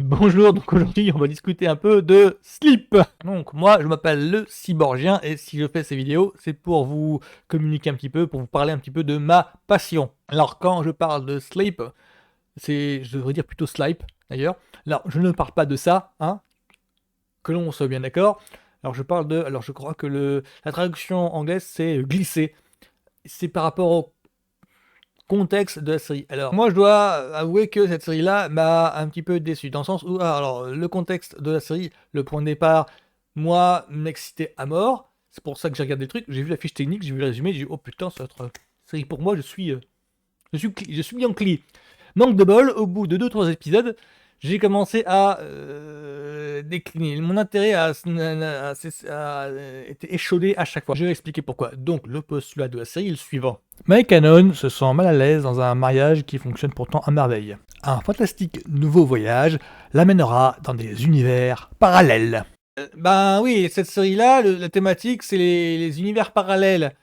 Bonjour, donc aujourd'hui on va discuter un peu de Sleep. Donc moi je m'appelle le Cyborgien et si je fais ces vidéos c'est pour vous communiquer un petit peu, pour vous parler un petit peu de ma passion. Alors quand je parle de Sleep, je devrais dire plutôt Slipe d'ailleurs. Alors je ne parle pas de ça, hein, que l'on soit bien d'accord. Alors je crois que la traduction anglaise c'est glisser. C'est par rapport au contexte de la série. Alors, moi, je dois avouer que cette série-là m'a un petit peu déçu, dans le sens où, alors, le contexte de la série, le point de départ, moi, m'excitait à mort. C'est pour ça que j'ai regardé le truc. J'ai vu la fiche technique, j'ai vu le résumé, j'ai dit, oh putain, ça va être une série pour moi, je suis bien cli. Manque de bol, au bout de 2-3 épisodes, j'ai commencé à décliner. Mon intérêt a été échaudé à chaque fois. Je vais expliquer pourquoi. Donc, le postulat de la série est le suivant. Mike Cannon se sent mal à l'aise dans un mariage qui fonctionne pourtant à merveille. Un fantastique nouveau voyage l'amènera dans des univers parallèles. Ben oui, cette série-là, la thématique, c'est les univers parallèles.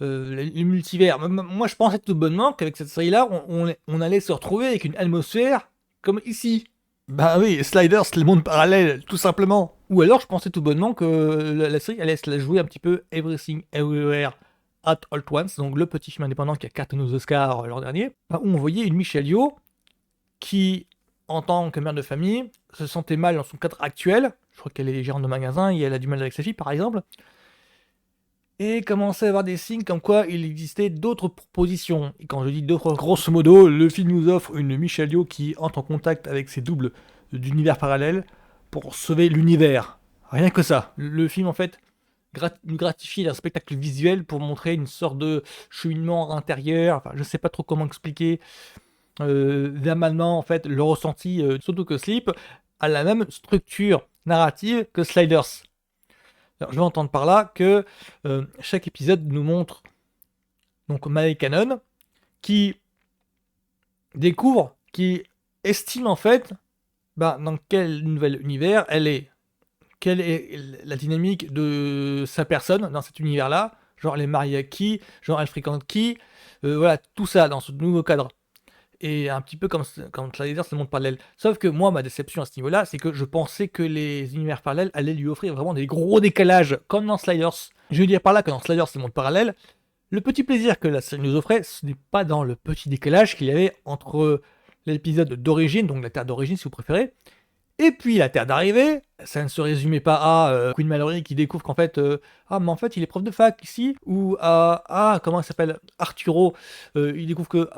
Les multivers. Moi, je pensais tout bonnement qu'avec cette série-là, on allait se retrouver avec une atmosphère comme ici. Bah oui, Sliders, c'est le monde parallèle, tout simplement. Ou alors, je pensais tout bonnement que la série allait se la jouer un petit peu Everything Everywhere at All Once, donc le petit film indépendant qui a cartonné aux Oscars l'an dernier, où on voyait une Michelle Yeoh qui, en tant que mère de famille, se sentait mal dans son cadre actuel. Je crois qu'elle est gérante de magasin et elle a du mal avec sa fille, par exemple. Et commençait à avoir des signes comme quoi il existait d'autres propositions. Et quand je dis d'autres, grosso modo, le film nous offre une Michelle Yeoh qui entre en contact avec ses doubles d'univers parallèles pour sauver l'univers. Rien que ça. Le film, en fait, nous gratifie d'un spectacle visuel pour montrer une sorte de cheminement intérieur. Enfin, je sais pas trop comment expliquer. D'amanement, en fait, le ressenti, surtout que Sleep a la même structure narrative que Sliders. Alors, je vais entendre par là que chaque épisode nous montre donc Mae Cannon qui découvre, qui estime en fait dans quel nouvel univers elle est. Quelle est la dynamique de sa personne dans cet univers-là. Genre elle est mariée à qui, genre elle fréquente qui, voilà, tout ça dans ce nouveau cadre. Et un petit peu comme Sliders, c'est le monde parallèle. Sauf que moi, ma déception à ce niveau-là, c'est que je pensais que les univers parallèles allaient lui offrir vraiment des gros décalages, comme dans Sliders. Je veux dire par là que dans Sliders, c'est le monde parallèle. Le petit plaisir que la série nous offrait, ce n'est pas dans le petit décalage qu'il y avait entre l'épisode d'origine, donc la Terre d'origine si vous préférez, et puis la Terre d'arrivée. Ça ne se résumait pas à Queen Mallory qui découvre qu'en fait, ah mais en fait il est prof de fac ici, ou à, comment il s'appelle, Arturo, il découvre que,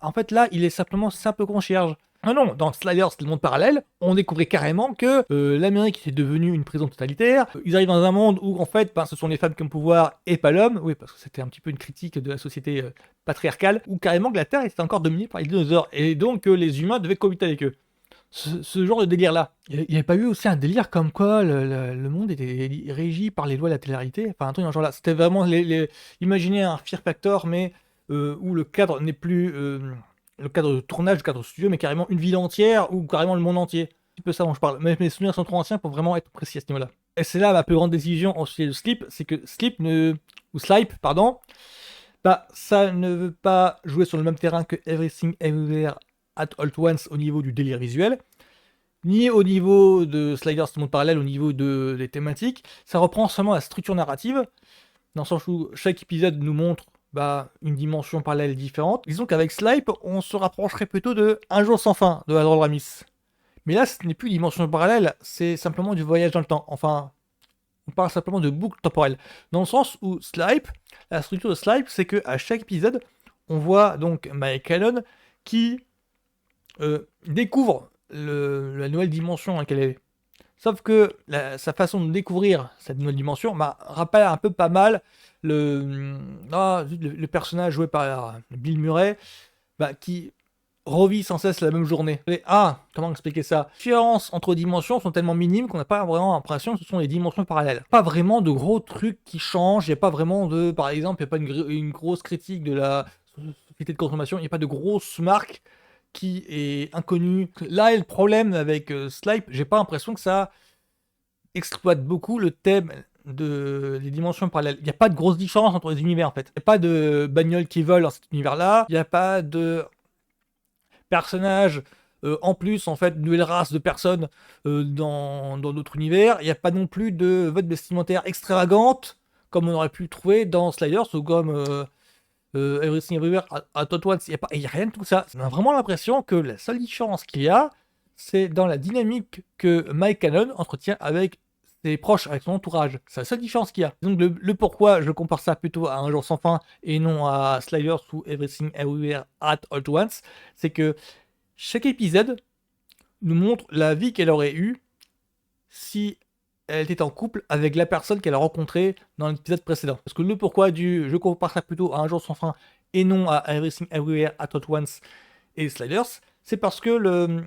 en fait là il est simplement simple concierge. Ah non, dans Sliders, le monde parallèle, on découvrait carrément que l'Amérique était devenue une prison totalitaire. Ils arrivent dans un monde où en fait, ce sont les femmes qui ont le pouvoir et pas l'homme. Oui, parce que c'était un petit peu une critique de la société patriarcale, où carrément que la Terre était encore dominée par les dinosaures, et donc les humains devaient cohabiter avec eux. Ce genre de délire-là. Il n'y avait pas eu aussi un délire comme quoi le monde était régi par les lois de la télé-réalité, enfin un truc dans ce genre-là. C'était vraiment imaginez un Fear Factor, mais où le cadre n'est plus le cadre de tournage, le cadre studio, mais carrément une ville entière ou carrément le monde entier. C'est un peu ça dont je parle. Mais mes souvenirs sont trop anciens pour vraiment être précis à ce niveau-là. Et c'est là ma plus grande décision en sujet de Sleep, c'est que Slipe, pardon, ça ne veut pas jouer sur le même terrain que Everything Everywhere at All Once au niveau du délire visuel, ni au niveau de Sliders le monde parallèle au niveau des thématiques. Ça reprend seulement la structure narrative, dans le sens où chaque épisode nous montre une dimension parallèle différente. Disons qu'avec Slipe, on se rapprocherait plutôt de Un jour sans fin de Harold Ramis. Mais là, ce n'est plus dimension parallèle, c'est simplement du voyage dans le temps. Enfin, on parle simplement de boucle temporelle. Dans le sens où la structure de Slipe, c'est qu'à chaque épisode, on voit donc Mike Cannon qui découvre la nouvelle dimension dans laquelle elle est. Sauf que sa façon de découvrir cette nouvelle dimension rappelle un peu pas mal le personnage joué par Bill Murray, qui revit sans cesse la même journée. Et, comment expliquer ça? Les différences entre dimensions sont tellement minimes qu'on n'a pas vraiment l'impression que ce sont des dimensions parallèles. Pas vraiment de gros trucs qui changent, il n'y a pas vraiment de... Par exemple, il n'y a pas une grosse critique de la société de consommation, il n'y a pas de grosse marque qui est inconnue. Là est le problème avec Slipe, j'ai pas l'impression que ça exploite beaucoup le thème des dimensions parallèles. Il n'y a pas de grosse différence entre les univers en fait. Il n'y a pas de bagnoles qui volent dans cet univers-là, il n'y a pas de personnages en plus, en fait, nouvelle race de personnes dans notre univers. Il n'y a pas non plus de vote vestimentaire extravagante, comme on aurait pu le trouver dans Sliders, ou comme Everything Everywhere à All Once. Il n'y a rien de tout ça. On a vraiment l'impression que la seule différence qu'il y a, c'est dans la dynamique que Mike Cannon entretient avec ses proches, avec son entourage. C'est la seule différence qu'il y a. Donc le pourquoi je compare ça plutôt à Un jour sans fin et non à Sliders ou Everything Everywhere at All Once, c'est que chaque épisode nous montre la vie qu'elle aurait eue si elle était en couple avec la personne qu'elle a rencontrée dans l'épisode précédent. Parce que le pourquoi je compare ça plutôt à Un jour sans fin et non à Everything Everywhere at All Once et Sliders, c'est parce que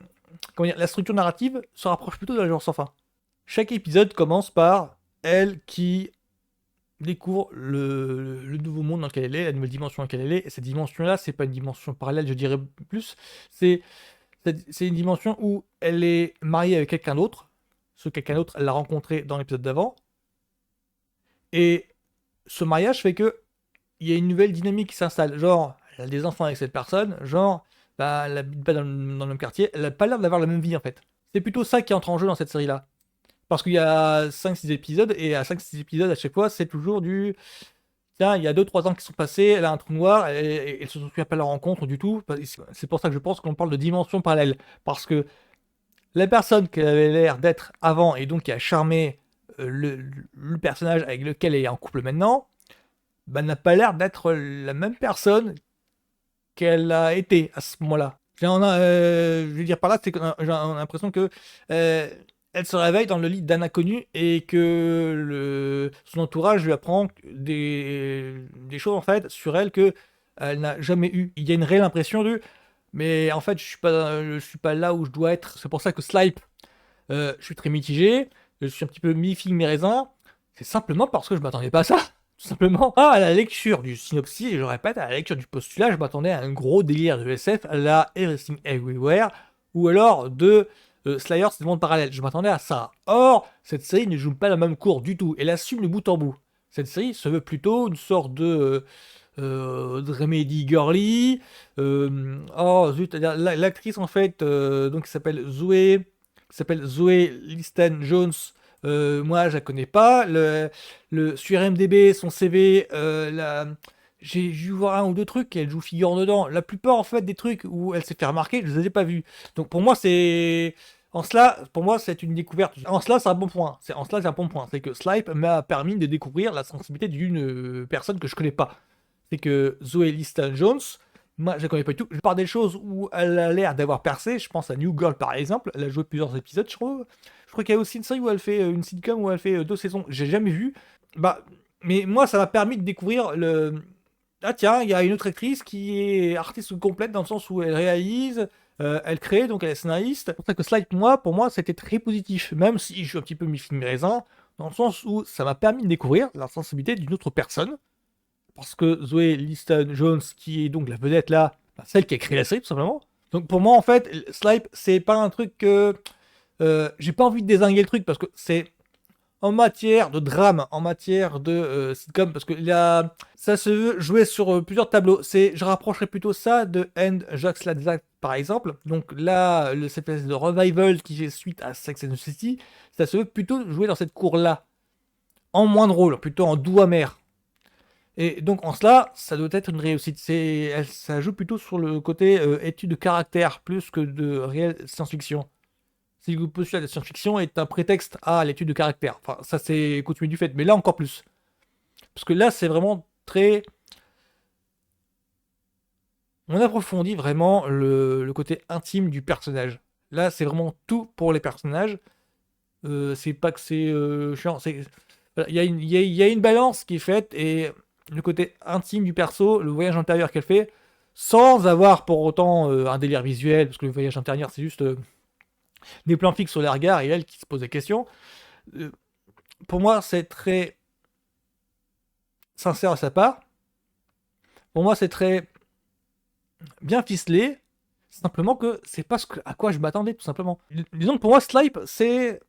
la structure narrative se rapproche plutôt de Un jour sans fin. Chaque épisode commence par elle qui découvre le nouveau monde dans lequel elle est, la nouvelle dimension dans laquelle elle est. Et cette dimension-là, c'est pas une dimension parallèle, je dirais plus. C'est une dimension où elle est mariée avec quelqu'un d'autre. Ce quelqu'un d'autre, elle l'a rencontré dans l'épisode d'avant. Et ce mariage fait que il y a une nouvelle dynamique qui s'installe. Genre, elle a des enfants avec cette personne. Genre, bah, elle n'habite pas dans le même quartier. Elle n'a pas l'air d'avoir la même vie en fait. C'est plutôt ça qui entre en jeu dans cette série-là. Parce qu'il y a 5-6 épisodes, et à 5-6 épisodes, à chaque fois, c'est toujours du... Tiens, il y a 2-3 ans qui sont passés, elle a un trou noir, et elle se souvient pas de la rencontre du tout. C'est pour ça que je pense qu'on parle de dimension parallèle. Parce que la personne qu'elle avait l'air d'être avant, et donc qui a charmé le personnage avec lequel elle est en couple maintenant, bah, n'a pas l'air d'être la même personne qu'elle a été à ce moment-là. Je veux dire par là, c'est que j'ai l'impression que elle se réveille dans le lit d'un inconnu et que son entourage lui apprend des choses en fait sur elle que elle n'a jamais eu. Il y a une réelle impression de mais en fait je suis pas là où je dois être. C'est pour ça que Slipe, je suis très mitigé, je suis un petit peu mi-figue mi-raisin. C'est simplement parce que je m'attendais pas à ça. Tout simplement. À la lecture du synopsis, et je répète, à la lecture du postulat, je m'attendais à un gros délire de SF, à la Everything Everywhere, ou alors de Slayer, c'est le monde parallèle. Je m'attendais à ça. Or, cette série ne joue pas la même cour du tout. Elle assume le bout en bout. Cette série se veut plutôt une sorte de remedy girly. Oh zut, l'actrice en fait, donc qui s'appelle Zoé Lister-Jones. Moi, je la connais pas. Sur IMDb, son CV, j'ai dû voir un ou deux trucs qu'elle joue figure dedans. La plupart, en fait, des trucs où elle s'est fait remarquer, je les ai pas vus. Donc pour moi, en cela, pour moi, c'est une découverte. En cela, c'est un bon point. En cela, c'est un bon point. C'est que Slipe m'a permis de découvrir la sensibilité d'une personne que je connais pas. C'est que Zoé Lister-Jones, moi, je la connais pas du tout. Je parle des choses où elle a l'air d'avoir percé. Je pense à New Girl, par exemple. Elle a joué plusieurs épisodes, je crois. Je crois qu'il y a aussi une série où elle fait une sitcom où elle fait 2 saisons. J'ai jamais vu. Bah, mais moi, ça m'a permis de découvrir le. Ah tiens, il y a une autre actrice qui est artiste complète dans le sens où elle réalise, elle crée, donc elle est scénariste. C'est pour ça que Slide, pour moi, c'était très positif. Même si je suis un petit peu mi-film mi-raisin, dans le sens où ça m'a permis de découvrir la sensibilité d'une autre personne. Parce que Zoé Lister-Jones, qui est donc la vedette là, bah, celle qui a créé la série tout simplement. Donc pour moi, en fait, Slipe, c'est pas un truc que. J'ai pas envie de désinguer le truc parce que c'est en matière de drame, en matière de sitcom, parce que ça se veut jouer sur plusieurs tableaux. Je rapprocherais plutôt ça de End Jacques Ladzac, par exemple. Donc là, cette espèce de revival qui fait suite à Sex and the City, ça se veut plutôt jouer dans cette cour-là. En moins drôle, plutôt en doux amer. Et donc en cela, ça doit être une réussite. Ça joue plutôt sur le côté étude de caractère plus que de réelle science-fiction. Si le postulat de science-fiction est un prétexte à l'étude de caractère. Enfin, ça c'est coutumier du fait, mais là encore plus. Parce que là, c'est vraiment très... On approfondit vraiment le côté intime du personnage. Là, c'est vraiment tout pour les personnages. C'est pas que c'est chiant. Voilà, il y a une balance qui est faite, et le côté intime du perso, le voyage intérieur qu'elle fait, sans avoir pour autant un délire visuel, parce que le voyage intérieur, c'est juste... des plans fixes sur les regards et elle qui se pose des questions. Pour moi, c'est très sincère à sa part. Pour moi, c'est très bien ficelé. Simplement que c'est pas à quoi je m'attendais, tout simplement. Disons que pour moi, Slipe, c'est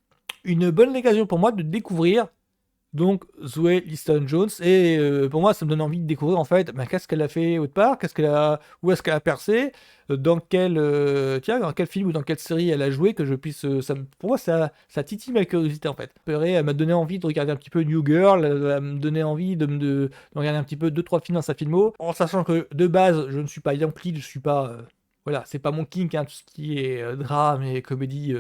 une bonne occasion pour moi de découvrir donc Zoé Lister-Jones. Et pour moi, ça me donne envie de découvrir en fait, ben, qu'est-ce qu'elle a fait autre part, où est-ce qu'elle a percé, tiens, dans quel film ou dans quelle série elle a joué, que je puisse, pour moi, ça titille ma curiosité en fait. Elle m'a donné envie de regarder un petit peu New Girl, elle va me donner envie de regarder un petit peu 2-3 films dans sa filmo, en sachant que de base, je ne suis pas Yankee, je suis pas voilà, c'est pas mon kink, hein, tout ce qui est drame et comédie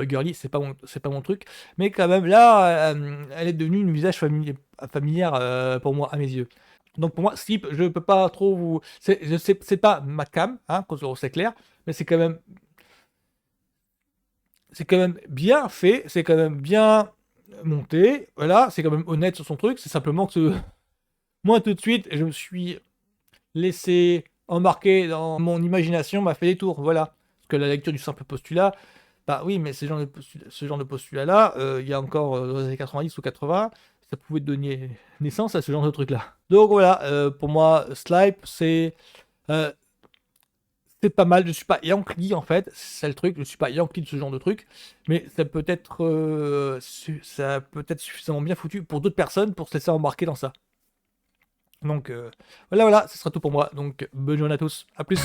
girly, c'est pas mon truc. Mais quand même, là, elle est devenue une visage familière pour moi, à mes yeux. Donc pour moi, Sleep, je peux pas trop vous. C'est pas ma cam, hein, c'est clair, mais c'est quand même bien fait, c'est quand même bien monté, voilà, c'est quand même honnête sur son truc. C'est simplement que moi, tout de suite, je me suis laissé embarquer dans mon imagination, m'a fait des tours, voilà. Parce que la lecture du simple postulat, bah oui, mais ce genre de postulat-là, il y a encore dans les années 90 ou 80, ça pouvait donner naissance à ce genre de truc-là. Donc voilà, pour moi, Slipe, euh, c'est pas mal. Je suis pas Yankee en fait, c'est le truc. Je suis pas Yankee de ce genre de truc, mais ça peut être suffisamment bien foutu pour d'autres personnes pour se laisser embarquer dans ça. Donc voilà, ce sera tout pour moi. Donc bonne journée à tous, à plus.